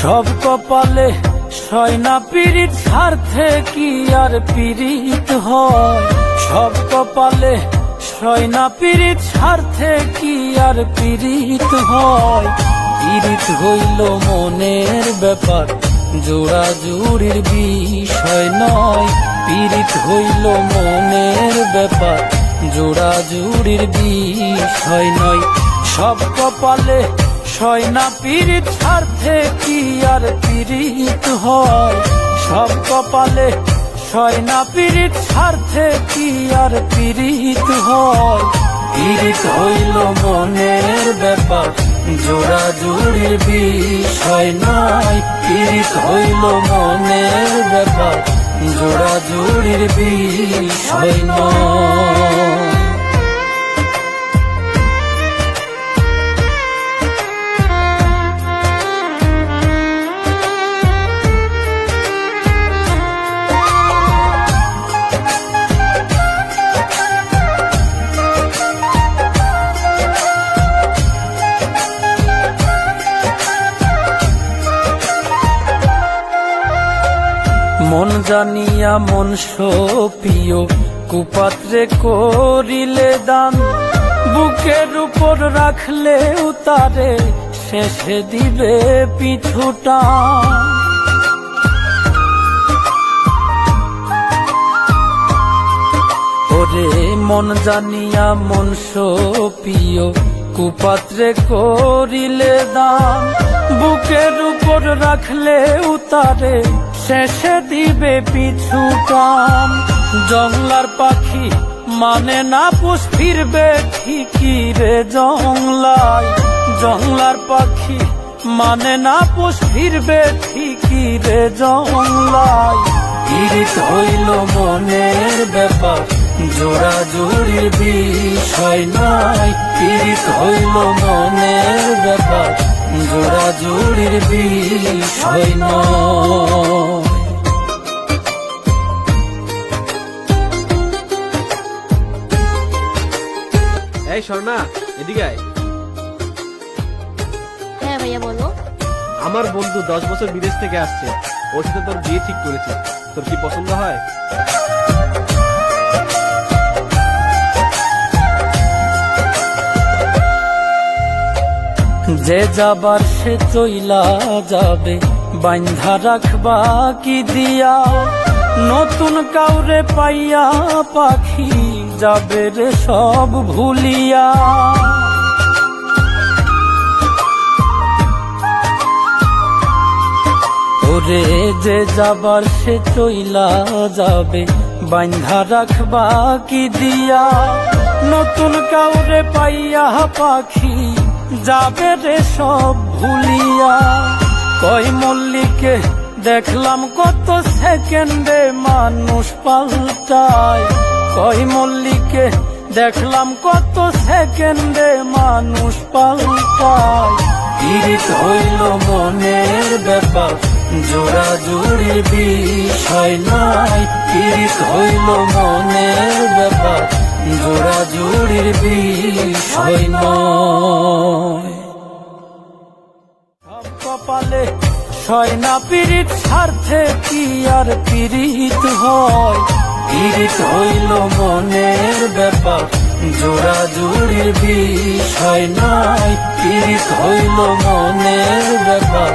সব কপালে সয় না পীড়িত, স্বার্থে কি আর পীড়িত হয়। সব কপালে সয় না পীড়িত, স্বার্থে কি আর পীড়িত হয়। পীড়িত হইল মনের ব্যাপার, জোড়া জুড়ির বিষয় নয়। পীড়িত হইল মনের ব্যাপার, জোড়া জুড়ির বিষয় নয়। সব কপালে সয় না পীড়িত, স্বার্থে কি আর পীড়িত হয়। সব কপালে সয় না পীড়িত, স্বার্থে কি আর পীড়িত হয়। পীড়িত হইল মনের ব্যাপার, জোড়া জুড়ির বিষয় নয়। পীড়িত হইল মনের ব্যাপার, জোড়া জুড়ির বিষয় নয়। মন জানিয়া মন সপিও, কুপাত্রে করিলে দান। বুকের উপর রাখলে উতারে, শেষে দিবে পিছুটা। ওরে মন জানিয়া মন সপিও, কুপাত্রে করিলে দান। বুকের উপর রাখলে উতারে, শেষে দিবে পিছুটান। জংলার পাখি মানে না পুষ, ফিরবে ঠিকই রে জংলায়। জংলার পাখি মানে না পুষ, ফিরবে ঠিকই রে জংলায়। পীড়িত হইল মনের ব্যাপার, জোড়া জুড়ির বিষয় নয়। পীড়িত হইল মনের ব্যাপার, জোড়া জুড়ির বিষয় নয়। এই স্বর্ণা, এদিকে আয়। হ্যাঁ ভাইয়া বলো। আমার বন্ধু 10 বছর বিদেশ থেকে আসছে, ওর সাথে তোর বিয়ে ঠিক করেছি। তোর কি পছন্দ হয়? যে যাবার সে চইলা যাবে, বান্ধা রাখবা কি দিয়া। নতুন কাউরে পাইয়া পাখি যাবে রে সব ভুলিয়া। ওরে যে যাবার সে চইলা যাবে, বান্ধা রাখবা কি দিয়া। নতুন কাউরে পাইয়া পাখি যাবে রে সব ভুলিয়া। কই মল্লিকে দেখলাম কত সেকেন্ডে মানুষ পাল্টায়। কই মল্লিকে দেখলাম কত সেকেন্ডে মানুষ পাল্টায়। পীড়িত হইল মনের ব্যাপার, জোড়া জুড়ির বিষয় নয়। পীড়িত হইল মনের ব্যাপার, জোড়া জুড়ির বিষয় নয়। সব কপালে সয় না পীড়িত, স্বার্থে কি আর পীড়িত হয়। পীড়িত হইল মনের ব্যাপার, জোড়া জুড়ির বিষয় নয়। পীড়িত হইল মনের ব্যাপার।